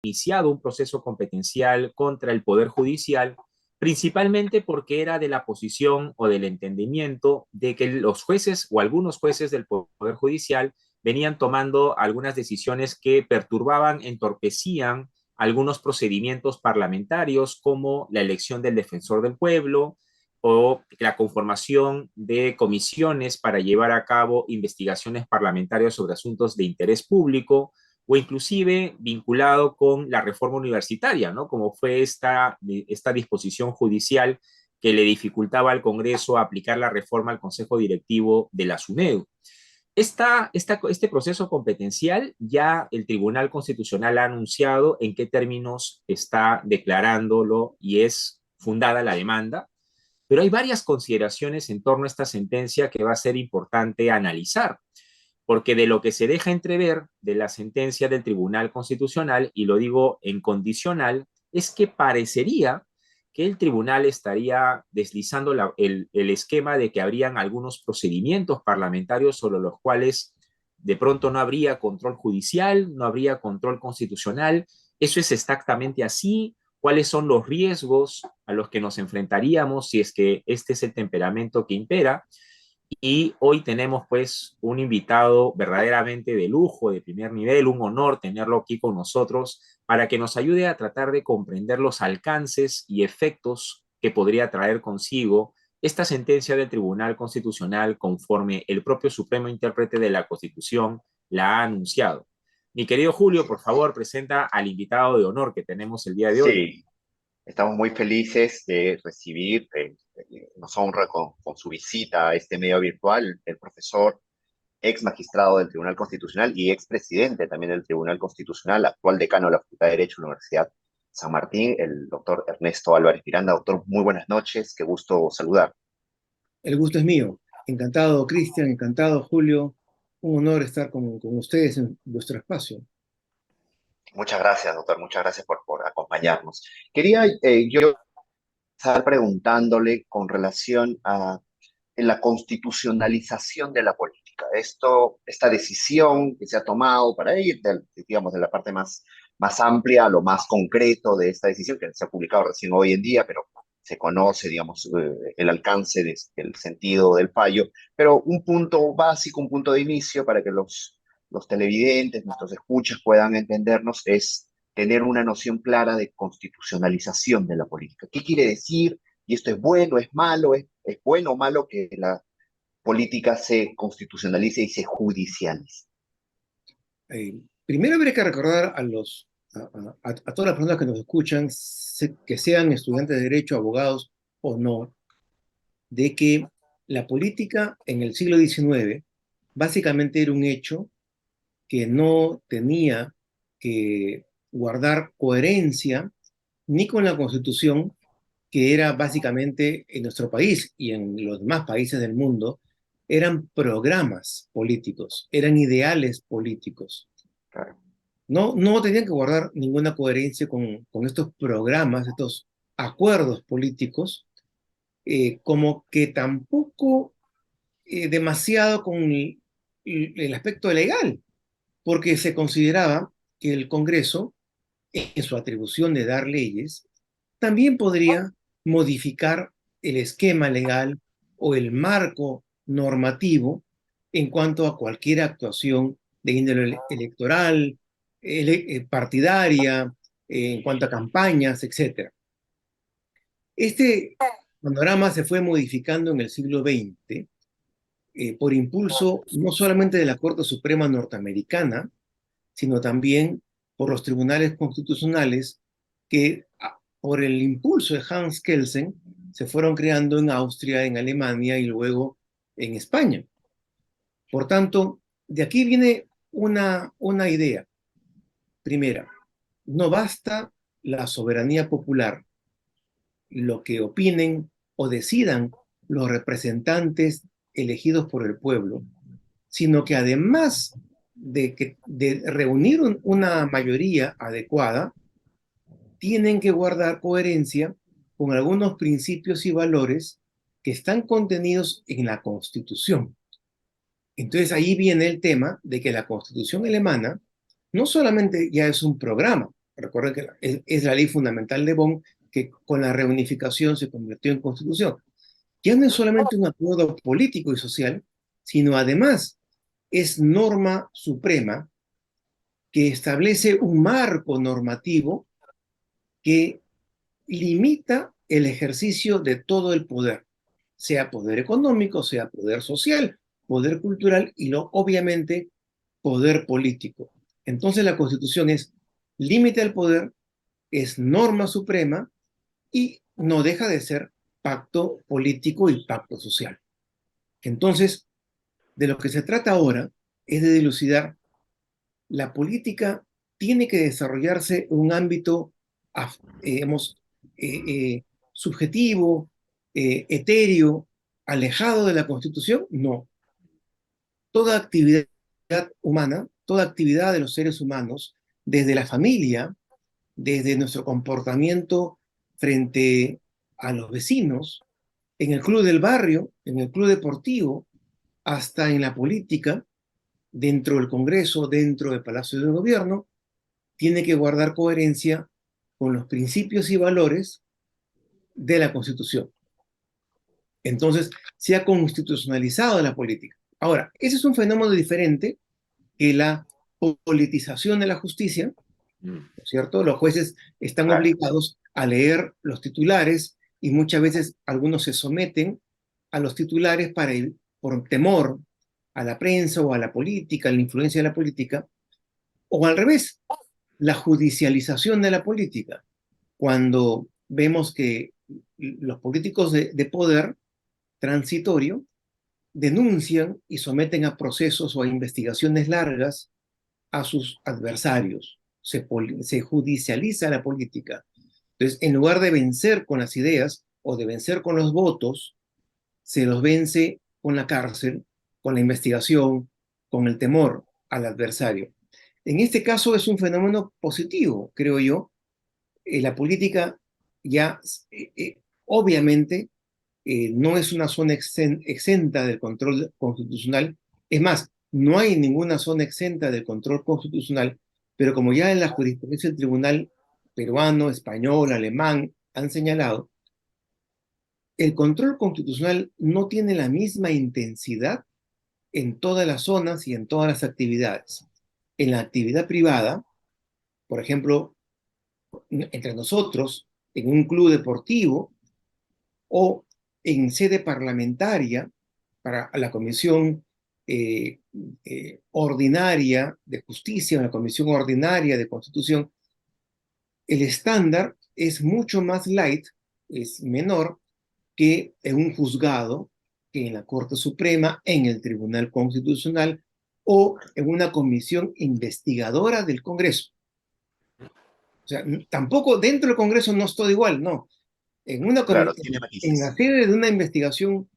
iniciado un proceso competencial contra el Poder Judicial, principalmente porque era de la posición o del entendimiento de que los jueces o algunos jueces del Poder Judicial venían tomando algunas decisiones que perturbaban, entorpecían algunos procedimientos parlamentarios, como la elección del defensor del pueblo o la conformación de comisiones para llevar a cabo investigaciones parlamentarias sobre asuntos de interés público, o inclusive vinculado con la reforma universitaria, ¿no? Como fue esta disposición judicial que le dificultaba al Congreso aplicar la reforma al Consejo Directivo de la SUNEDU. Este proceso competencial ya el Tribunal Constitucional ha anunciado en qué términos está declarándolo y es fundada la demanda, pero hay varias consideraciones en torno a esta sentencia que va a ser importante analizar, porque de lo que se deja entrever de la sentencia del Tribunal Constitucional, y lo digo en condicional, es que parecería que el tribunal estaría deslizando el esquema de que habrían algunos procedimientos parlamentarios sobre los cuales de pronto no habría control judicial, no habría control constitucional. ¿Eso es exactamente así? ¿Cuáles son los riesgos a los que nos enfrentaríamos si es que este es el temperamento que impera? Y hoy tenemos pues un invitado verdaderamente de lujo, de primer nivel, un honor tenerlo aquí con nosotros para que nos ayude a tratar de comprender los alcances y efectos que podría traer consigo esta sentencia del Tribunal Constitucional conforme el propio Supremo Intérprete de la Constitución la ha anunciado. Mi querido Julio, por favor, presenta al invitado de honor que tenemos el día de hoy. Sí, estamos muy felices de recibir, nos honra con su visita a este medio virtual, el profesor, ex magistrado del Tribunal Constitucional y ex presidente también del Tribunal Constitucional, actual decano de la Facultad de Derecho de la Universidad San Martín, el doctor Ernesto Álvarez Miranda. Doctor, muy buenas noches, qué gusto saludar. El gusto es mío. Encantado, Cristian, encantado, Julio. Un honor estar con ustedes en vuestro espacio. Muchas gracias, doctor, muchas gracias por acompañarnos. Quería yo estar preguntándole con relación a en la constitucionalización de la política. Esta decisión que se ha tomado para ir, digamos, de la parte más amplia a lo más concreto de esta decisión, que se ha publicado recién hoy en día, pero se conoce, digamos, el alcance del sentido del fallo, pero un punto básico, un punto de inicio para que los televidentes, nuestros escuchas puedan entendernos es tener una noción clara de constitucionalización de la política. ¿Qué quiere decir? ¿Y esto es bueno, es malo, es bueno o malo que la política se constitucionalice y se judicialice? Primero habría que recordar a todas las personas que nos escuchan, que sean estudiantes de derecho, abogados o no, de que la política en el siglo XIX básicamente era un hecho que no tenía que guardar coherencia ni con la Constitución, que era básicamente en nuestro país y en los demás países del mundo, eran programas políticos, eran ideales políticos. Claro. No tenían que guardar ninguna coherencia con estos programas, estos acuerdos políticos, como que tampoco demasiado con el aspecto legal, porque se consideraba que el Congreso, en su atribución de dar leyes, también podría modificar el esquema legal o el marco normativo en cuanto a cualquier actuación de índole electoral, partidaria, en cuanto a campañas, etc. Este panorama se fue modificando en el siglo XX por impulso no solamente de la Corte Suprema norteamericana, sino también por los tribunales constitucionales que, por el impulso de Hans Kelsen, se fueron creando en Austria, en Alemania y luego en España. Por tanto, de aquí viene una idea. Primera, no basta la soberanía popular, lo que opinen o decidan los representantes elegidos por el pueblo, sino que además de reunir una mayoría adecuada, tienen que guardar coherencia con algunos principios y valores que están contenidos en la Constitución. Entonces ahí viene el tema de que la Constitución alemana no solamente ya es un programa, Recuerden que es la ley fundamental de Bonn, que con la reunificación se convirtió en constitución. Ya no es solamente un acuerdo político y social, sino además es norma suprema que establece un marco normativo que limita el ejercicio de todo el poder, sea poder económico, sea poder social, poder cultural y obviamente poder político. Entonces la Constitución es límite al poder, es norma suprema y no deja de ser pacto político y pacto social. Entonces, de lo que se trata ahora es de dilucidar la política tiene que desarrollarse en un ámbito, digamos, eh, eh, subjetivo, etéreo, alejado de la Constitución. No. Toda actividad humana, toda actividad de los seres humanos, desde la familia, desde nuestro comportamiento frente a los vecinos, en el club del barrio, en el club deportivo, hasta en la política, dentro del Congreso, dentro del Palacio del Gobierno, tiene que guardar coherencia con los principios y valores de la Constitución. Entonces, se ha constitucionalizado la política. Ahora, ese es un fenómeno diferente que la politización de la justicia, ¿no es cierto? Los jueces están Claro. obligados a leer los titulares y muchas veces algunos se someten a los titulares por temor a la prensa o a la política, a la influencia de la política, o al revés, la judicialización de la política, cuando vemos que los políticos de poder transitorio denuncian y someten a procesos o a investigaciones largas a sus adversarios. Se judicializa la política. Entonces, en lugar de vencer con las ideas o de vencer con los votos, se los vence con la cárcel, con la investigación, con el temor al adversario. En este caso es un fenómeno positivo, creo yo. La política ya, obviamente, no es una zona exenta del control constitucional. Es más, no hay ninguna zona exenta del control constitucional, pero como ya en la jurisprudencia del tribunal peruano, español, alemán han señalado, el control constitucional no tiene la misma intensidad en todas las zonas y en todas las actividades. En la actividad privada, por ejemplo, entre nosotros, en un club deportivo o en sede parlamentaria para la Comisión Ordinaria de Justicia, la Comisión Ordinaria de Constitución, el estándar es mucho más light, es menor que en un juzgado, que en la Corte Suprema, en el Tribunal Constitucional o en una comisión investigadora del Congreso. O sea, tampoco dentro del Congreso no es todo igual, no. Claro, tiene En la matices. sede de una investigación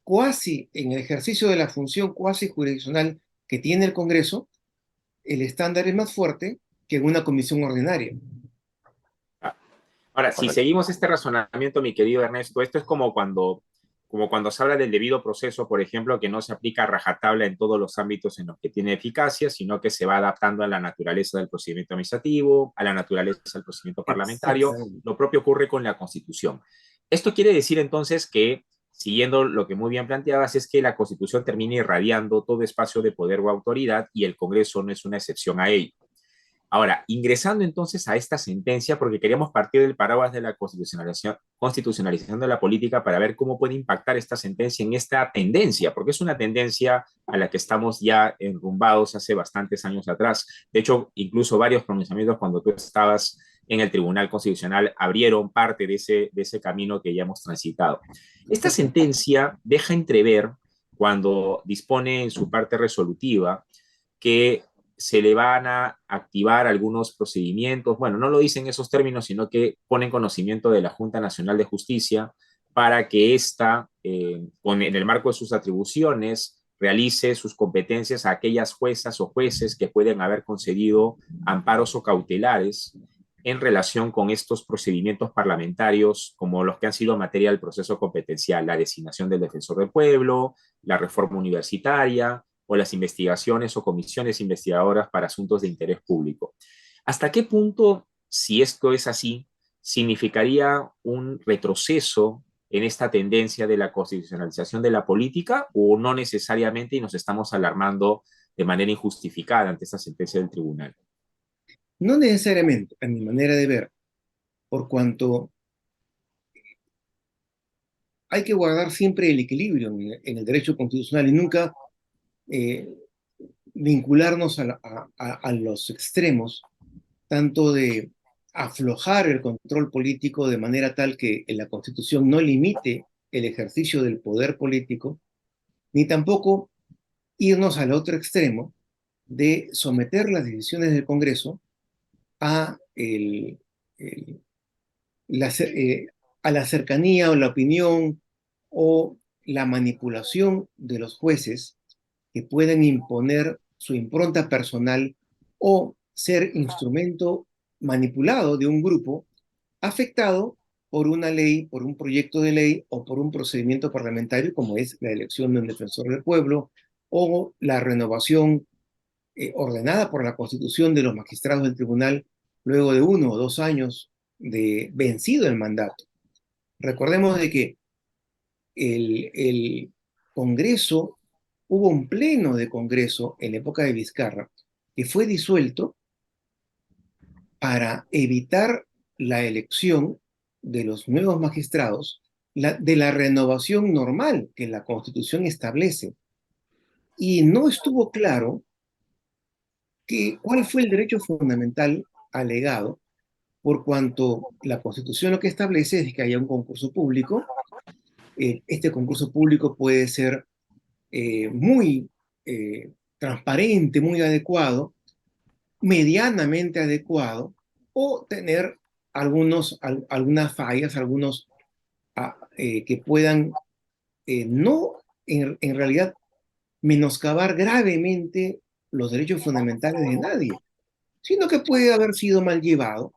cuasi, en el ejercicio de la función cuasi jurisdiccional que tiene el Congreso, el estándar es más fuerte que en una comisión ordinaria. Ahora, si Correcto. seguimos este razonamiento, mi querido Ernesto, esto es como cuando se habla del debido proceso, por ejemplo, que no se aplica a rajatabla en todos los ámbitos en los que tiene eficacia, sino que se va adaptando a la naturaleza del procedimiento administrativo, a la naturaleza del procedimiento parlamentario. Exactamente. Lo propio ocurre con la Constitución. Esto quiere decir entonces que, siguiendo lo que muy bien planteabas, es que la Constitución termina irradiando todo espacio de poder o autoridad y el Congreso no es una excepción a ello. Ahora, ingresando entonces a esta sentencia, porque queríamos partir del paraguas de la constitucionalización de la política para ver cómo puede impactar esta sentencia en esta tendencia, porque es una tendencia a la que estamos ya enrumbados hace bastantes años atrás. De hecho, incluso varios pronunciamientos cuando tú estabas en el Tribunal Constitucional abrieron parte de ese camino que ya hemos transitado. Esta sentencia deja entrever, cuando dispone en su parte resolutiva, que se le van a activar algunos procedimientos, bueno, no lo dicen esos términos, sino que ponen conocimiento de la Junta Nacional de Justicia para que ésta, en el marco de sus atribuciones, realice sus competencias a aquellas juezas o jueces que pueden haber concedido amparos o cautelares en relación con estos procedimientos parlamentarios, como los que han sido materia del proceso competencial, la designación del defensor del pueblo, la reforma universitaria, o las investigaciones o comisiones investigadoras para asuntos de interés público. ¿Hasta qué punto, si esto es así, significaría un retroceso en esta tendencia de la constitucionalización de la política o no necesariamente y nos estamos alarmando de manera injustificada ante esta sentencia del tribunal? No necesariamente, a mi manera de ver, por cuanto hay que guardar siempre el equilibrio en el derecho constitucional y nunca eh, vincularnos a los extremos, tanto de aflojar el control político de manera tal que la Constitución no limite el ejercicio del poder político, ni tampoco irnos al otro extremo de someter las decisiones del Congreso a, el- la, a la cercanía o la opinión o la manipulación de los jueces que pueden imponer su impronta personal o ser instrumento manipulado de un grupo afectado por una ley, por un proyecto de ley o por un procedimiento parlamentario como es la elección de un defensor del pueblo o la renovación ordenada por la Constitución de los magistrados del tribunal luego de 1 o 2 años de vencido el mandato. Recordemos de que el Congreso, hubo un pleno de Congreso en la época de Vizcarra que fue disuelto para evitar la elección de los nuevos magistrados, de la renovación normal que la Constitución establece. Y no estuvo claro cuál fue el derecho fundamental alegado, por cuanto la Constitución lo que establece es que haya un concurso público. Este concurso público puede ser muy transparente, muy adecuado, medianamente adecuado, o tener algunas fallas, algunos que puedan no en realidad menoscabar gravemente los derechos fundamentales de nadie, sino que puede haber sido mal llevado,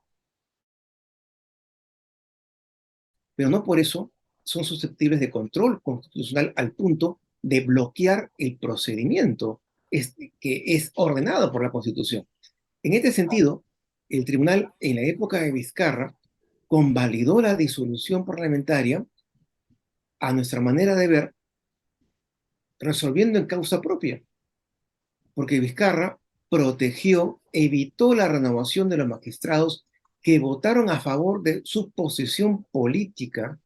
pero no por eso son susceptibles de control constitucional al punto de bloquear el procedimiento que es ordenado por la Constitución. En este sentido, el tribunal en la época de Vizcarra convalidó la disolución parlamentaria a nuestra manera de ver, resolviendo en causa propia, porque Vizcarra protegió, evitó la renovación de los magistrados que votaron a favor de su posición política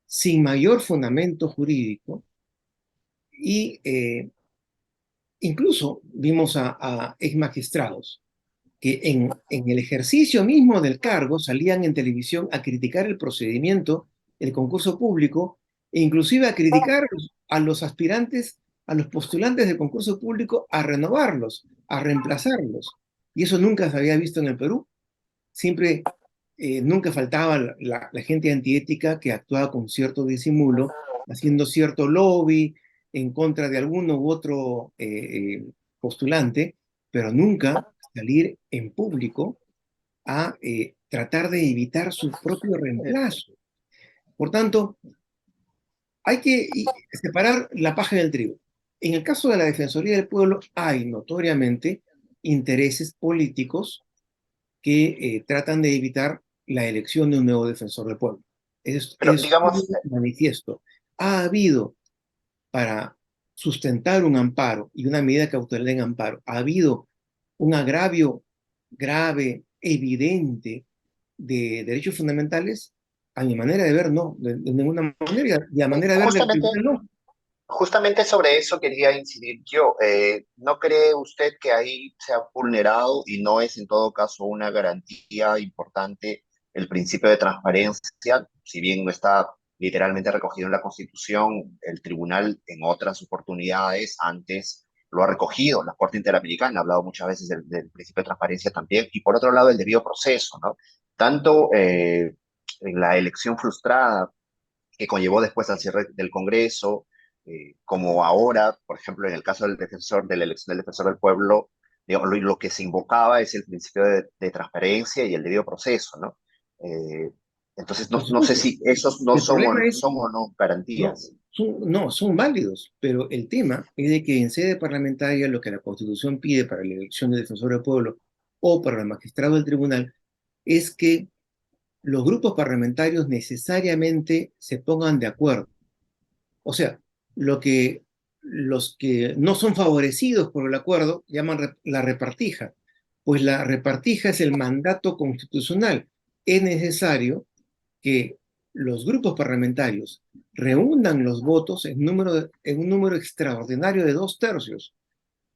sin mayor fundamento jurídico y incluso vimos a ex magistrados que en el ejercicio mismo del cargo salían en televisión a criticar el procedimiento, el concurso público, e inclusive a criticar a los aspirantes, a los postulantes del concurso público, a renovarlos, a reemplazarlos. Y eso nunca se había visto en el Perú. Siempre, nunca faltaba la gente antiética que actuaba con cierto disimulo, haciendo cierto lobby en contra de alguno u otro postulante, pero nunca salir en público a tratar de evitar su propio reemplazo. Por tanto, hay que separar la paja del trigo. En el caso de la Defensoría del Pueblo hay notoriamente intereses políticos que tratan de evitar la elección de un nuevo defensor del pueblo. Pero Es digamos, un manifiesto. Ha habido, para sustentar un amparo y una medida cautelar en amparo, ha habido un agravio grave, evidente, de derechos fundamentales. A mi manera de ver, no, de ninguna manera, y a manera de ver del justamente, tribunal, no. justamente sobre eso quería incidir yo. ¿No cree usted que ahí se ha vulnerado y no es en todo caso una garantía importante el principio de transparencia? Si bien no está literalmente recogido en la Constitución, el tribunal en otras oportunidades antes lo ha recogido. La Corte Interamericana ha hablado muchas veces del principio de transparencia también. Y por otro lado, el debido proceso, ¿no? Tanto en la elección frustrada que conllevó después al cierre del Congreso, como ahora, por ejemplo, en el caso del defensor, de la elección del defensor del pueblo, digamos, lo que se invocaba es el principio de transparencia y el debido proceso, ¿no? Eh, entonces, Por no sé supuesto. si esos no El son, problema es, son o no no, garantías. no, son válidos, pero el tema es de que en sede parlamentaria lo que la Constitución pide para la elección del defensor del pueblo o para el magistrado del tribunal, es que los grupos parlamentarios necesariamente se pongan de acuerdo. O sea, los que no son favorecidos por el acuerdo llaman la repartija. Pues la repartija es el mandato constitucional. Es necesario que los grupos parlamentarios reúnan los votos en un número extraordinario de 2/3,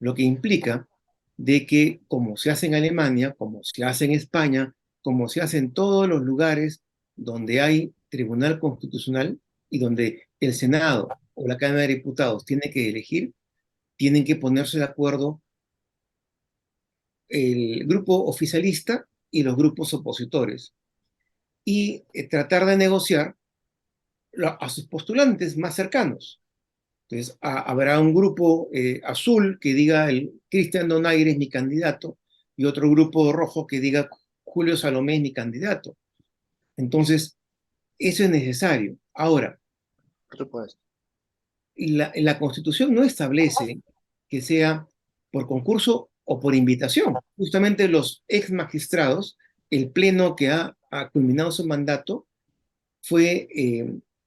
lo que implica de que, como se hace en Alemania, como se hace en España, como se hace en todos los lugares donde hay tribunal constitucional y donde el Senado o la Cámara de Diputados tiene que elegir, tienen que ponerse de acuerdo el grupo oficialista y los grupos opositores y tratar de negociar a sus postulantes más cercanos. Entonces, habrá un grupo azul que diga el Cristian Donaire es mi candidato y otro grupo rojo que diga Julio Salomé es mi candidato. Entonces, eso es necesario. Ahora, Por supuesto. la Constitución no establece que sea por concurso o por invitación. Justamente los ex magistrados, el pleno que ha culminado su mandato, fue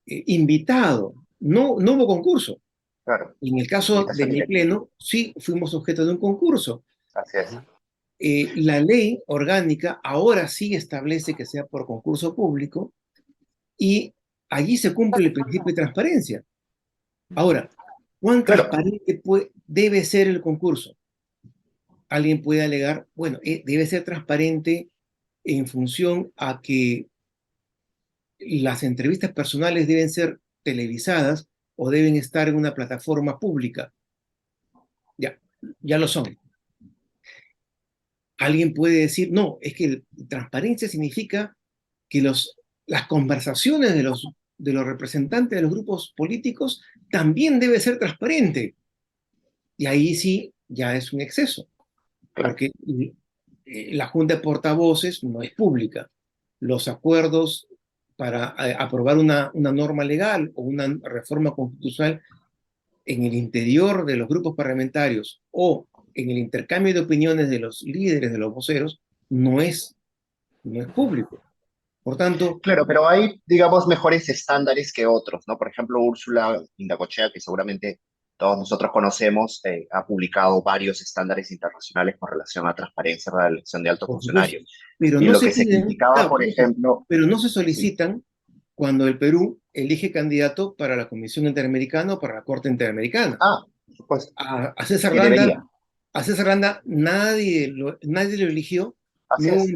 invitado. No hubo concurso. Claro, En el caso de invitación mi directa. pleno, sí fuimos objeto de un concurso. Así es. La ley orgánica ahora sí establece que sea por concurso público y allí se cumple el principio de transparencia. Ahora, ¿cuán Claro, transparente debe ser el concurso? Alguien puede alegar, bueno, debe ser transparente en función a que las entrevistas personales deben ser televisadas o deben estar en una plataforma pública. Ya, ya lo son. Alguien puede decir, no, es que transparencia significa que las conversaciones de los representantes de los grupos políticos también debe ser transparente. Y ahí sí ya es un exceso, claro. porque la Junta de Portavoces no es pública. Los acuerdos para aprobar una norma legal o una reforma constitucional en el interior de los grupos parlamentarios o en el intercambio de opiniones de los líderes, de los voceros, no es público. Por tanto, Claro, pero hay, digamos, mejores estándares que otros, ¿no? Por ejemplo, Úrsula Indacochea, que seguramente todos nosotros conocemos, ha publicado varios estándares internacionales con relación a transparencia para la elección de altos por supuesto, funcionarios. pero Y no lo se que se piden, criticaba, claro, por ejemplo, pero no se sí, solicitan cuando el Perú elige candidato para la Comisión Interamericana o para la Corte Interamericana. por supuesto, A César y Landa, debería, nadie lo eligió, así no hubo es.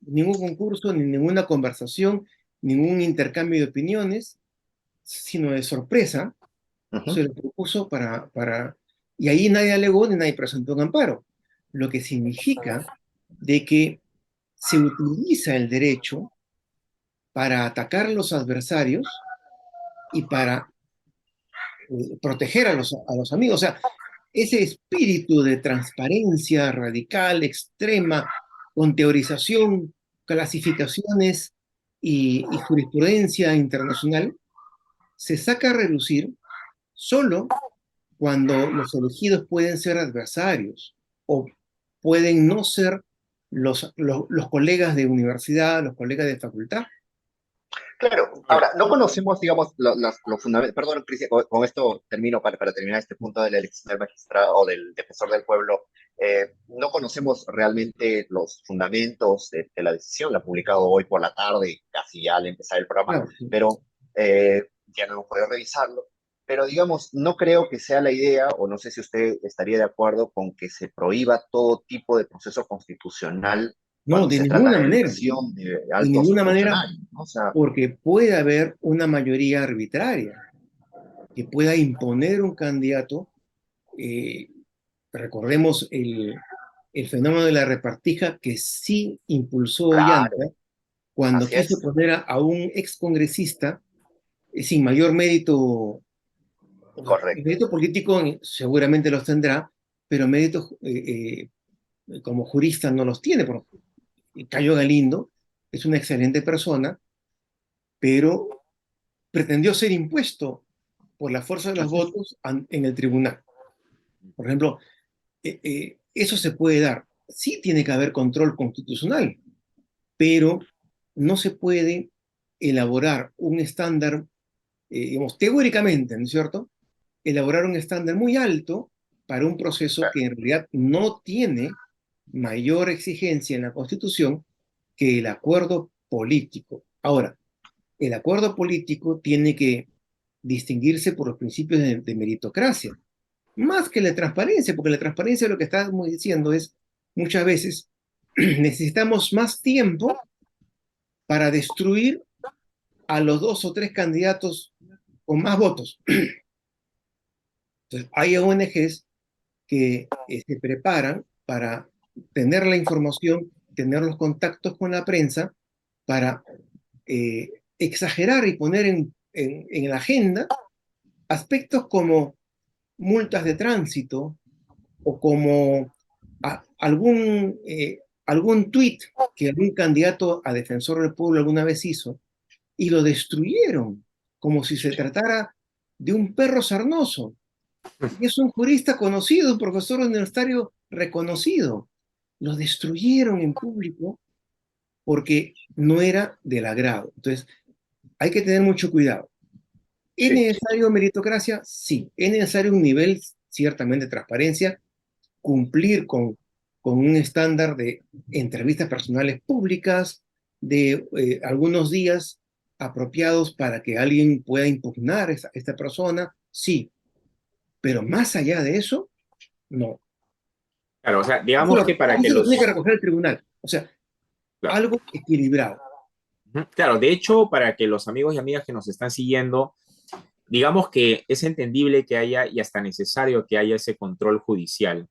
ningún concurso, ni ninguna conversación, ningún intercambio de opiniones, sino de sorpresa Ujú. se lo propuso y ahí nadie alegó ni nadie presentó un amparo, lo que significa de que se utiliza el derecho para atacar a los adversarios y para proteger a los amigos. O sea, ese espíritu de transparencia radical, extrema, con teorización, clasificaciones y jurisprudencia internacional, se saca a relucir solo cuando los elegidos pueden ser adversarios o pueden no ser los colegas de universidad, los colegas de facultad. Claro, ahora, no conocemos, digamos, los fundamentos, perdón, Cristian, con esto termino para terminar este punto de la elección del magistrado o del defensor del pueblo. No conocemos realmente los fundamentos de la decisión, la ha publicado hoy por la tarde, casi ya al empezar el programa, Claro, sí. pero ya no hemos podido revisarlo. Pero digamos, no creo que sea la idea, o no sé si usted estaría de acuerdo con que se prohíba todo tipo de proceso constitucional No, cuando de se trata ninguna de manera, elección de de altos ninguna manera, funcionarios, ¿no? O sea, porque puede haber una mayoría arbitraria que pueda imponer un candidato. eh, Recordemos el fenómeno de la repartija que sí impulsó claro, Ollanta cuando así quiso es, poner a un excongresista sin mayor mérito. correcto. Mérito político seguramente los tendrá, pero méritos como jurista no los tiene. Cayo Galindo es una excelente persona, pero pretendió ser impuesto por la fuerza de los votos en el tribunal. Por ejemplo, eso se puede dar. sí tiene que haber control constitucional, pero no se puede elaborar un estándar, digamos, teóricamente, ¿no es cierto? Elaborar un estándar muy alto para un proceso que en realidad no tiene mayor exigencia en la Constitución que el acuerdo político. Ahora, el acuerdo político tiene que distinguirse por los principios de meritocracia, más que la transparencia, porque la transparencia lo que estamos diciendo es, muchas veces necesitamos más tiempo para destruir a los dos o tres candidatos con más votos. Entonces, hay ONGs que se preparan para tener la información, tener los contactos con la prensa, para exagerar y poner en la agenda aspectos como multas de tránsito o como algún tuit que algún candidato a defensor del pueblo alguna vez hizo y lo destruyeron como si se tratara de un perro sarnoso. Y es un jurista conocido, un profesor universitario reconocido. Lo destruyeron en público porque no era del agrado. Entonces, hay que tener mucho cuidado. ¿Es Sí. necesario meritocracia? Sí. ¿Es necesario un nivel ciertamente de transparencia? Cumplir con un estándar de entrevistas personales públicas, de algunos días apropiados para que alguien pueda impugnar a esta persona? Sí. Pero más allá de eso, no. Claro, o sea, digamos que para que Eso lo tiene que los... recoger el tribunal. O sea, Claro. algo equilibrado. Ujú. Claro, de hecho, para que los amigos y amigas que nos están siguiendo, digamos que es entendible que haya y hasta necesario que haya ese control judicial,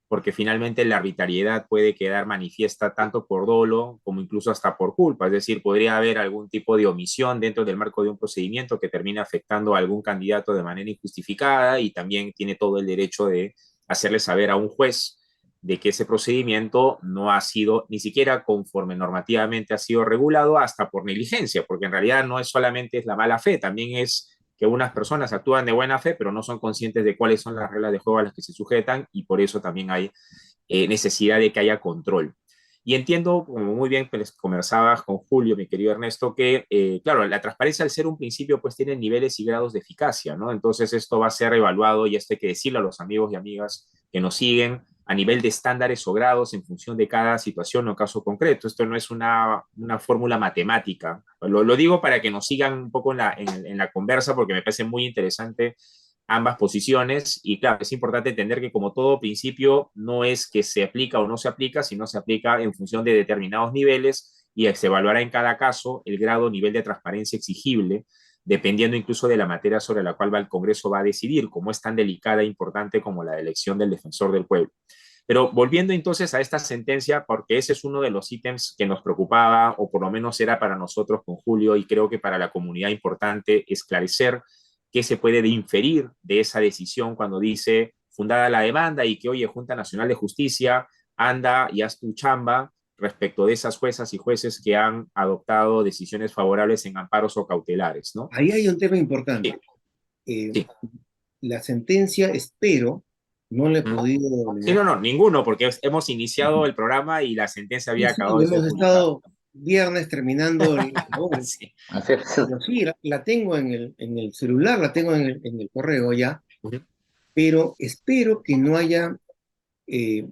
porque finalmente la arbitrariedad puede quedar manifiesta tanto por dolo como incluso hasta por culpa, es decir, podría haber algún tipo de omisión dentro del marco de un procedimiento que termine afectando a algún candidato de manera injustificada y también tiene todo el derecho de hacerle saber a un juez de que ese procedimiento no ha sido ni siquiera conforme normativamente ha sido regulado hasta por negligencia, porque en realidad no es solamente es la mala fe, también es que unas personas actúan de buena fe, pero no son conscientes de cuáles son las reglas de juego a las que se sujetan y por eso también hay necesidad de que haya control. Y entiendo, como muy bien pues, conversabas con Julio, mi querido Ernesto, que, claro, la transparencia al ser un principio, pues tiene niveles y grados de eficacia, ¿no? Entonces esto va a ser evaluado y esto hay que decirlo a los amigos y amigas que nos siguen a nivel de estándares o grados en función de cada situación o caso concreto. Esto no es una fórmula matemática. Lo digo para que nos sigan un poco en la conversa porque me parece muy interesante ambas posiciones y claro, es importante entender que como todo principio no es que se aplica o no se aplica, sino se aplica en función de determinados niveles y se evaluará en cada caso el grado o nivel de transparencia exigible, dependiendo incluso de la materia sobre la cual el Congreso va a decidir, como es tan delicada e importante como la elección del defensor del pueblo. Pero volviendo entonces a esta sentencia, porque ese es uno de los ítems que nos preocupaba, o por lo menos era para nosotros con Julio, y creo que para la comunidad importante esclarecer qué se puede inferir de esa decisión cuando dice fundada la demanda y que, oye, Junta Nacional de Justicia, anda y haz tu chamba respecto de esas juezas y jueces que han adoptado decisiones favorables en amparos o cautelares, ¿no? Ahí hay un tema Sí, importante. Eh, sí. la sentencia, espero, no la he podido Sí, leer. no, no, ninguno, porque hemos iniciado el programa y la sentencia Sí, había sí, acabado de ser hemos publicada. estado viernes terminando el labor, Sí. Así es. pero sí, la tengo en el celular, la tengo en el correo ya, Uh -huh. pero espero que no haya, eh,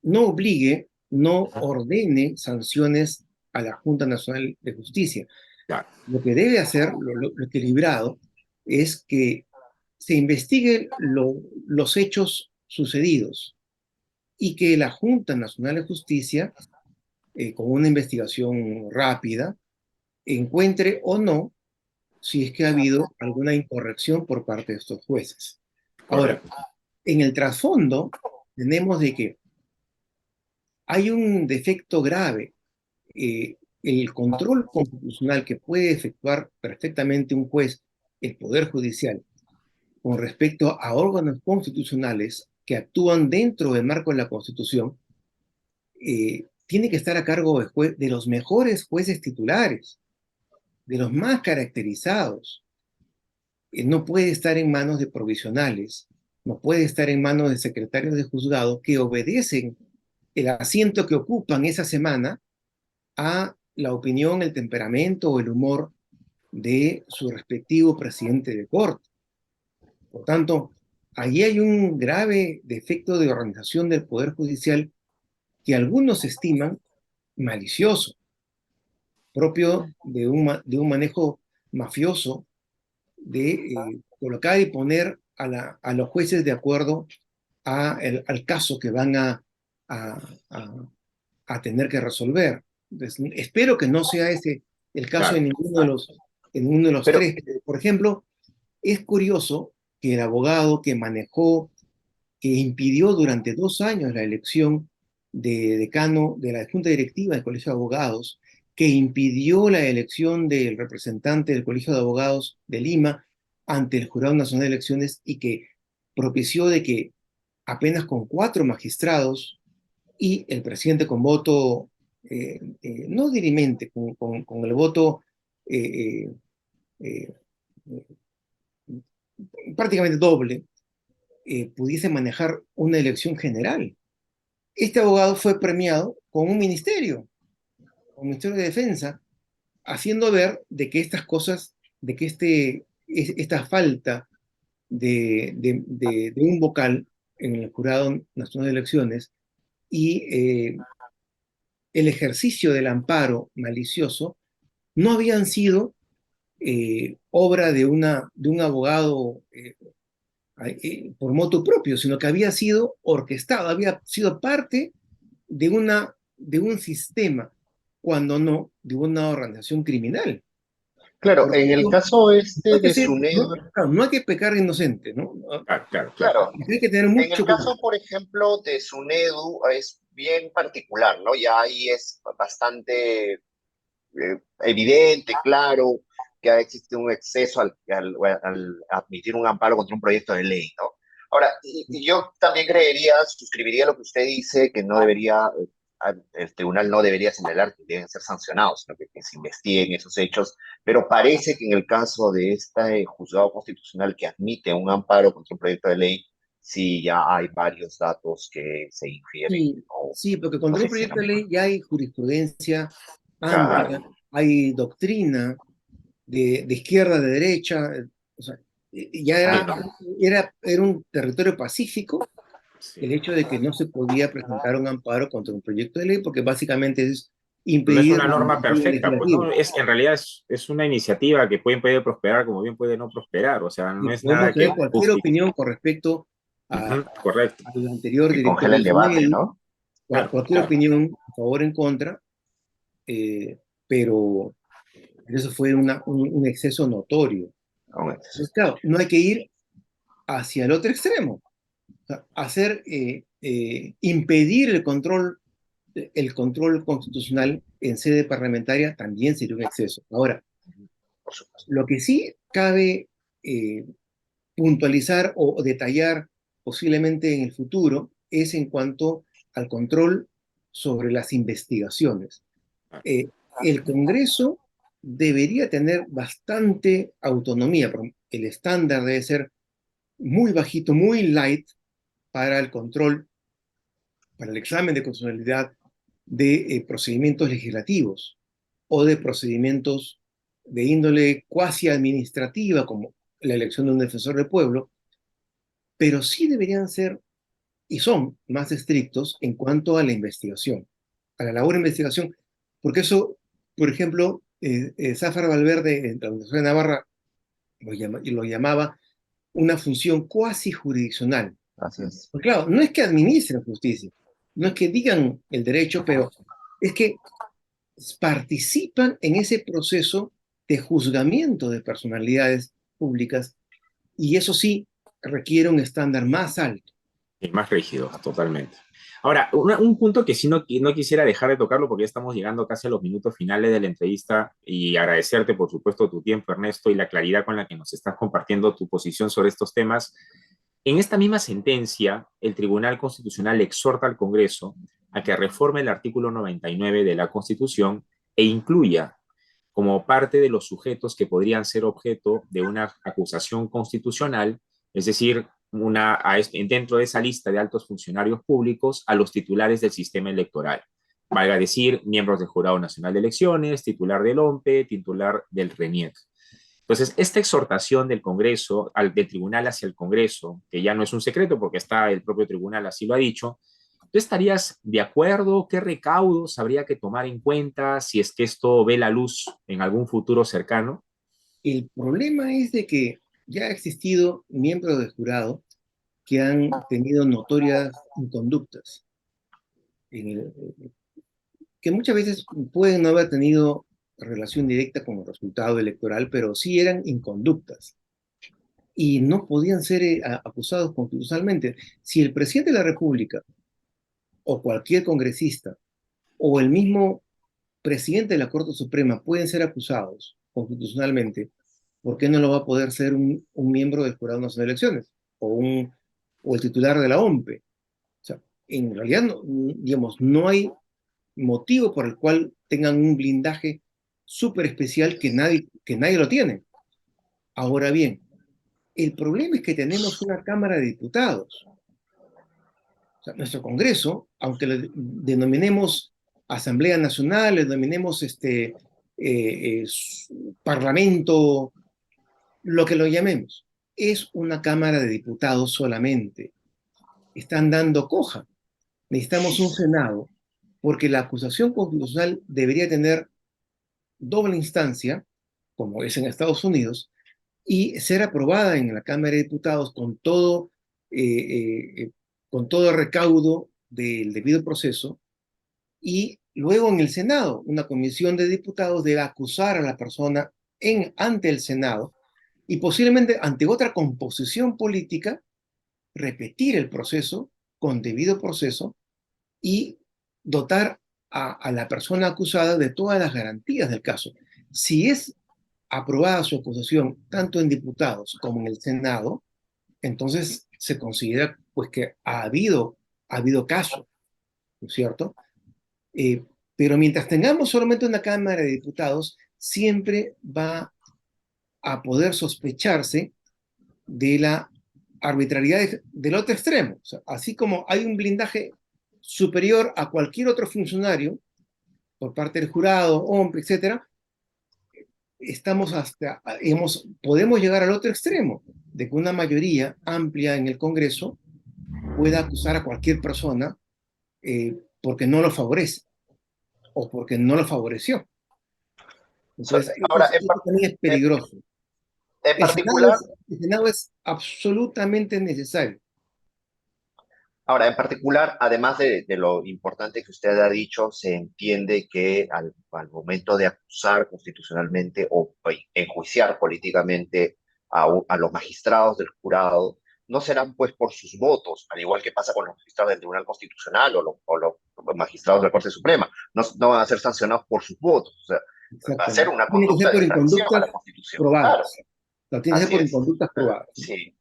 no obligue, no ordene sanciones a la Junta Nacional de Justicia. Claro. Lo que debe hacer, lo equilibrado, es que se investiguen los hechos sucedidos y que la Junta Nacional de Justicia, con una investigación rápida, encuentre o no si es que ha habido alguna incorrección por parte de estos jueces. Ahora, Correcto. en el trasfondo tenemos de que hay un defecto grave. El control constitucional que puede efectuar perfectamente un juez, el Poder Judicial, con respecto a órganos constitucionales que actúan dentro del marco de la Constitución, tiene que estar a cargo de los mejores jueces titulares, de los más caracterizados. No puede estar en manos de provisionales, no puede estar en manos de secretarios de juzgado que obedecen el asiento que ocupan esa semana a la opinión, el temperamento o el humor de su respectivo presidente de corte. Por tanto, allí hay un grave defecto de organización del Poder Judicial que algunos estiman malicioso, propio de un manejo mafioso de colocar y poner a los jueces de acuerdo al caso que van a, a- a tener que resolver. Entonces, espero que no sea ese el caso Claro. en ninguno de los Pero, tres. Por ejemplo, es curioso que el abogado que manejó, que impidió durante 2 años la elección de decano de la Junta Directiva del Colegio de Abogados, que impidió la elección del representante del Colegio de Abogados de Lima ante el Jurado Nacional de Elecciones y que propició de que apenas con 4 magistrados y el presidente con voto, no dirimente, con el voto eh, eh, eh, prácticamente doble, pudiese manejar una elección general. Este abogado fue premiado con un ministerio de defensa, haciendo ver de que estas cosas, de que esta falta de un vocal en el Jurado Nacional de Elecciones y el ejercicio del amparo malicioso no habían sido obra de un abogado por motu propio, sino que había sido orquestado, había sido parte de un sistema, cuando no de una organización criminal. claro, Por en el tanto, caso no hay que de ser, no, SUNEDU, claro, no hay que pecar de inocente, ¿no? Claro, claro, claro. claro, Hay que tener en el mucho cuidado. caso, por ejemplo, de SUNEDU es bien particular, ¿no? Ya ahí es bastante evidente, claro, que ha existido un exceso al admitir un amparo contra un proyecto de ley, ¿no? Ahora, y yo también creería, suscribiría lo que usted dice, que no debería, el tribunal no debería señalar que deben ser sancionados, sino que se investiguen esos hechos, pero parece que en el caso de este juzgado constitucional que admite un amparo contra un proyecto de ley, sí ya hay varios datos que se infieren Sí, sí, porque o contra se un proyecto hicieron. de ley ya hay jurisprudencia Claro. amplia, hay doctrina de izquierda, de derecha, o sea, ya Sí, era un territorio pacífico sí. el hecho de que no se podía presentar un amparo contra un proyecto de ley, porque básicamente es No es impedir una la norma iniciativa perfecta, pues legislativa. no, en realidad es una iniciativa que puede prosperar como bien puede no prosperar, o sea, no Y es podemos nada que tener cualquier justifique. opinión con respecto Ujú, a, correcto, al anterior Que director congela el del debate, SUNEDI, ¿no? claro, cualquier claro. opinión a favor o en contra, eh, pero eso fue un exceso notorio. Aún es. Entonces, claro, no hay que ir hacia el otro extremo. O sea, impedir el control constitucional en sede parlamentaria también sería un exceso. Ahora, Por supuesto. lo que sí cabe eh, puntualizar o detallar posiblemente en el futuro es en cuanto al control sobre las investigaciones. Eh, el Congreso debería tener bastante autonomía, pero el estándar debe ser muy bajito, muy light para el control, para el examen de constitucionalidad de procedimientos legislativos o de procedimientos de índole cuasi administrativa, como la elección de un defensor del pueblo, pero sí deberían ser y son más estrictos en cuanto a la investigación, a la labor de investigación, porque eso, por ejemplo, Zafar Valverde en la Universidad de Navarra lo llamaba una función cuasi jurisdiccional. Así es. Porque claro, no es que administren justicia, no es que digan el derecho, pero es que participan en ese proceso de juzgamiento de personalidades públicas y eso sí requiere un estándar más alto. Y más rígido, totalmente. Ahora, un punto que sí no quisiera dejar de tocarlo porque ya estamos llegando casi a los minutos finales de la entrevista y agradecerte, por supuesto, tu tiempo, Ernesto, y la claridad con la que nos estás compartiendo tu posición sobre estos temas. En esta misma sentencia, el Tribunal Constitucional exhorta al Congreso a que reforme el artículo 99 de la Constitución e incluya como parte de los sujetos que podrían ser objeto de una acusación constitucional, es decir, dentro de esa lista de altos funcionarios públicos a los titulares del sistema electoral. Valga decir, miembros del Jurado Nacional de Elecciones, titular del OMPE, titular del RENIEC. Entonces, esta exhortación del Congreso, del tribunal hacia el Congreso, que ya no es un secreto porque está el propio tribunal así lo ha dicho, ¿tú estarías de acuerdo? ¿Qué recaudos habría que tomar en cuenta si es que esto ve la luz en algún futuro cercano? El problema es de que ya ha existido miembros del jurado que han tenido notorias inconductas, en el- que muchas veces pueden no haber tenido relación directa con el resultado electoral, pero sí eran inconductas y no podían ser acusados constitucionalmente. Si el presidente de la República o cualquier congresista o el mismo presidente de la Corte Suprema pueden ser acusados constitucionalmente, ¿por qué no lo va a poder ser un miembro del Jurado Nacional de Elecciones o el titular de la OMPE? O sea, en realidad, digamos, no hay motivo por el cual tengan un blindaje súper especial que nadie lo tiene. Ahora bien, el problema es que tenemos una Cámara de Diputados. O sea, nuestro Congreso, aunque le denominemos Asamblea Nacional, le denominemos Parlamento, lo que lo llamemos, es una Cámara de Diputados solamente. Están dando coja. Necesitamos un Senado, porque la acusación constitucional debería tener doble instancia, como es en Estados Unidos, y ser aprobada en la Cámara de Diputados con todo el recaudo del debido proceso, y luego en el Senado, una comisión de diputados debe acusar a la persona ante el Senado y posiblemente ante otra composición política, repetir el proceso con debido proceso y dotar a la persona acusada de todas las garantías del caso. Si es aprobada su acusación tanto en diputados como en el Senado, entonces se considera pues que ha habido caso, ¿no es cierto? Eh, pero mientras tengamos solamente una Cámara de Diputados, siempre va a poder sospecharse de la arbitrariedad del otro extremo. O sea, así como hay un blindaje superior a cualquier otro funcionario por parte del jurado, OMP, etcétera, podemos llegar al otro extremo, de que una mayoría amplia en el Congreso pueda acusar a cualquier persona porque no lo favorece o porque no lo favoreció. Entonces, Ahora, eso también es peligroso. en particular, El Senado es absolutamente necesario. ahora, en particular, además de lo importante que usted ha dicho, se entiende que al momento de acusar constitucionalmente o enjuiciar políticamente a los magistrados del jurado, no serán pues por sus votos, al igual que pasa con los magistrados del Tribunal Constitucional o los magistrados de la Corte Suprema, no van a ser sancionados por sus votos, o sea, va a ser Exactamente. una Tiene que ser conducta de por infracción a inconductas la Constitución. Claro, probadas. Tiene que ser así por es. inconductas probadas. Sí.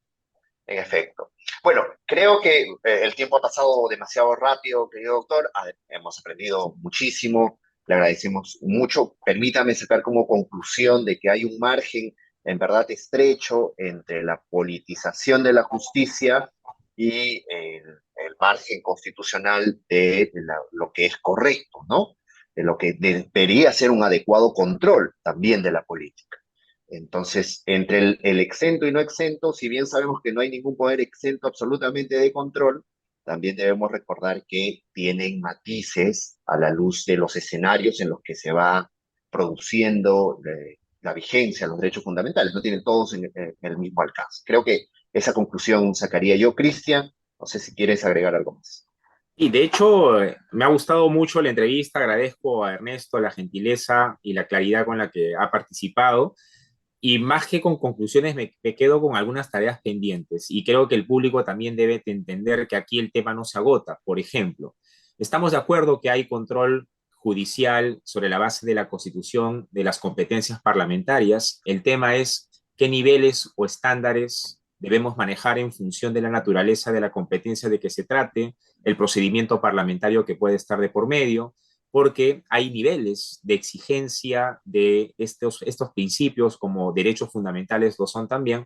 En efecto. Bueno, creo que el tiempo ha pasado demasiado rápido, querido doctor. Hemos aprendido muchísimo, le agradecemos mucho. Permítame sacar como conclusión de que hay un margen en verdad estrecho entre la politización de la justicia y el margen constitucional de lo que es correcto, ¿no? De lo que debería ser un adecuado control también de la política. Entonces, entre el exento y no exento, si bien sabemos que no hay ningún poder exento absolutamente de control, también debemos recordar que tienen matices a la luz de los escenarios en los que se va produciendo la vigencia, los derechos fundamentales. No tienen todos en el mismo alcance. Creo que esa conclusión sacaría yo, Cristian. No sé si quieres agregar algo más. Y de hecho, me ha gustado mucho la entrevista. Agradezco a Ernesto la gentileza y la claridad con la que ha participado. Y más que con conclusiones, me quedo con algunas tareas pendientes. Y creo que el público también debe entender que aquí el tema no se agota. Por ejemplo, estamos de acuerdo que hay control judicial sobre la base de la Constitución, de las competencias parlamentarias. El tema es qué niveles o estándares debemos manejar en función de la naturaleza de la competencia de que se trate, el procedimiento parlamentario que puede estar de por medio, porque hay niveles de exigencia de estos principios como derechos fundamentales lo son también,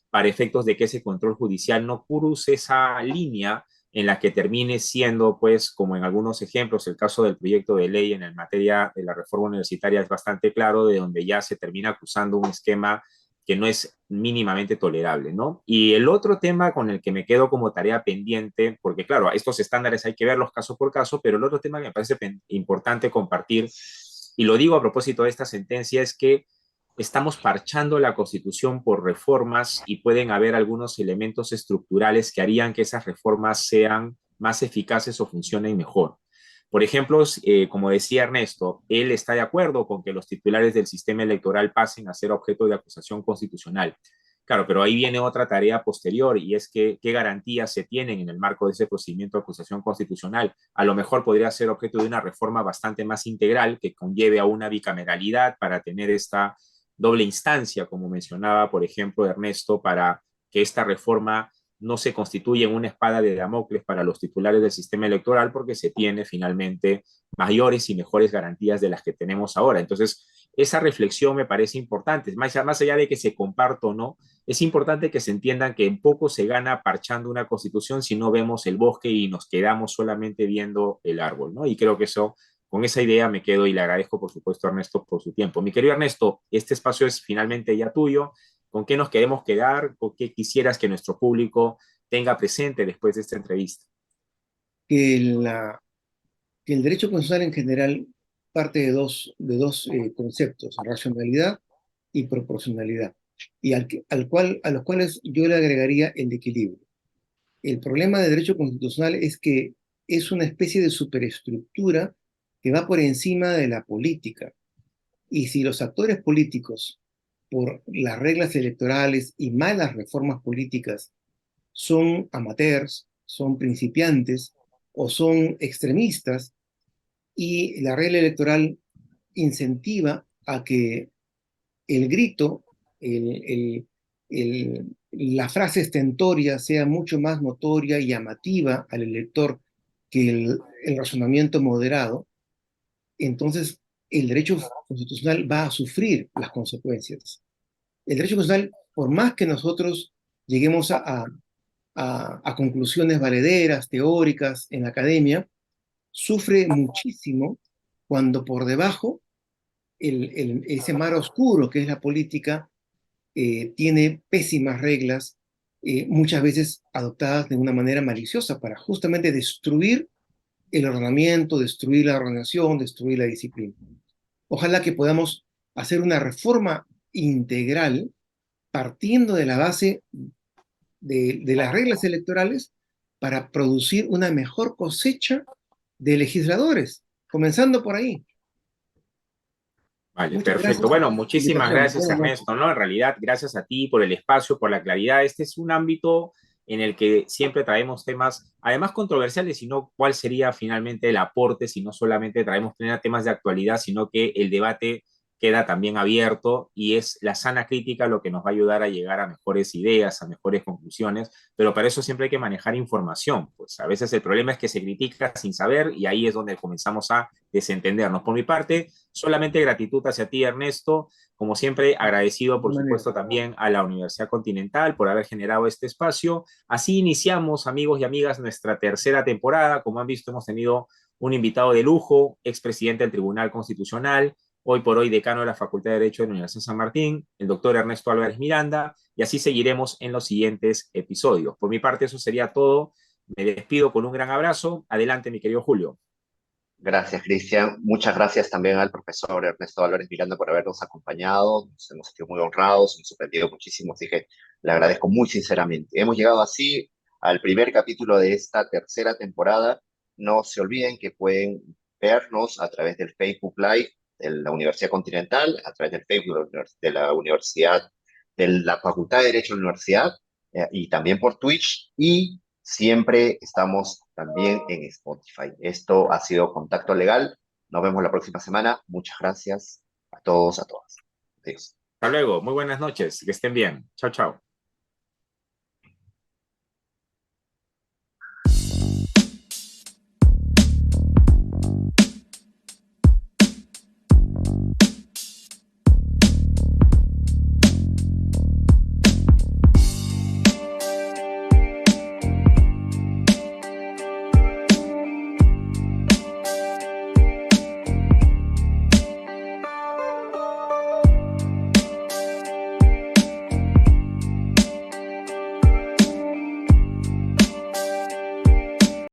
para efectos de que ese control judicial no cruce esa línea en la que termine siendo, pues, como en algunos ejemplos, el caso del proyecto de ley en el materia de la reforma universitaria es bastante claro, de donde ya se termina acusando un esquema que no es mínimamente tolerable, ¿no? Y el otro tema con el que me quedo como tarea pendiente, porque claro, estos estándares hay que verlos caso por caso, pero el otro tema que me parece importante compartir, y lo digo a propósito de esta sentencia, es que estamos parchando la Constitución por reformas y pueden haber algunos elementos estructurales que harían que esas reformas sean más eficaces o funcionen mejor. Por ejemplo, como decía Ernesto, él está de acuerdo con que los titulares del sistema electoral pasen a ser objeto de acusación constitucional. Claro, pero ahí viene otra tarea posterior y es que qué garantías se tienen en el marco de ese procedimiento de acusación constitucional. A lo mejor podría ser objeto de una reforma bastante más integral que conlleve a una bicameralidad para tener esta doble instancia, como mencionaba, por ejemplo, Ernesto, para que esta reforma no se constituya en una espada de Damocles para los titulares del sistema electoral porque se tiene finalmente mayores y mejores garantías de las que tenemos ahora. Entonces, esa reflexión me parece importante. Más allá de que se comparta o no, es importante que se entiendan que en poco se gana parchando una constitución si no vemos el bosque y nos quedamos solamente viendo el árbol, ¿no? Y creo que eso, con esa idea me quedo y le agradezco, por supuesto, a Ernesto por su tiempo. Mi querido Ernesto, este espacio es finalmente ya tuyo. ¿Con qué nos queremos quedar? ¿Con qué quisieras que nuestro público tenga presente después de esta entrevista? Que, que el derecho constitucional en general parte de dos conceptos, racionalidad y proporcionalidad, y a los cuales yo le agregaría el equilibrio. El problema del derecho constitucional es que es una especie de superestructura que va por encima de la política. Y si los actores políticos, por las reglas electorales y malas reformas políticas, son amateurs, son principiantes o son extremistas, y la regla electoral incentiva a que el grito, la frase estentoria sea mucho más notoria y llamativa al elector que el razonamiento moderado, entonces el derecho constitucional va a sufrir las consecuencias. El derecho constitucional, por más que nosotros lleguemos a conclusiones valederas, teóricas en la academia, sufre muchísimo cuando por debajo ese mar oscuro que es la política tiene pésimas reglas, muchas veces adoptadas de una manera maliciosa para justamente destruir el ordenamiento, destruir la organización, destruir la disciplina. Ojalá que podamos hacer una reforma integral partiendo de la base de las reglas electorales para producir una mejor cosecha de legisladores, comenzando por ahí. Vale, Muchas perfecto. gracias Bueno, por la muchísimas invitación. gracias, Buenas noches. Ernesto, ¿no? En realidad, gracias a ti por el espacio, por la claridad. Este es un ámbito en el que siempre traemos temas, además controversiales, sino cuál sería finalmente el aporte, si no solamente traemos temas de actualidad, sino que el debate queda también abierto y es la sana crítica lo que nos va a ayudar a llegar a mejores ideas, a mejores conclusiones, pero para eso siempre hay que manejar información. Pues a veces el problema es que se critica sin saber y ahí es donde comenzamos a desentendernos. Por mi parte, solamente gratitud hacia ti, Ernesto. Como siempre, agradecido, De por manera. supuesto, también a la Universidad Continental por haber generado este espacio. Así iniciamos, amigos y amigas, nuestra tercera temporada. Como han visto, hemos tenido un invitado de lujo, expresidente del Tribunal Constitucional, hoy por hoy decano de la Facultad de Derecho de la Universidad de San Martín, el doctor Ernesto Álvarez Miranda, y así seguiremos en los siguientes episodios. Por mi parte, eso sería todo. Me despido con un gran abrazo. Adelante, mi querido Julio. Gracias, Cristian. Muchas gracias también al profesor Ernesto Álvarez Miranda por habernos acompañado. Nos hemos sentido muy honrados, hemos aprendido muchísimo, así que le agradezco muy sinceramente. Hemos llegado así al primer capítulo de esta tercera temporada. No se olviden que pueden vernos a través del Facebook Live de la Universidad Continental, a través del Facebook de la Universidad, de la Facultad de Derecho de la Universidad, y también por Twitch. Y siempre estamos también en Spotify. Esto ha sido Contacto Legal. Nos vemos la próxima semana. Muchas gracias a todos, a todas. Adiós. Hasta luego. Muy buenas noches. Que estén bien. Chao, chao.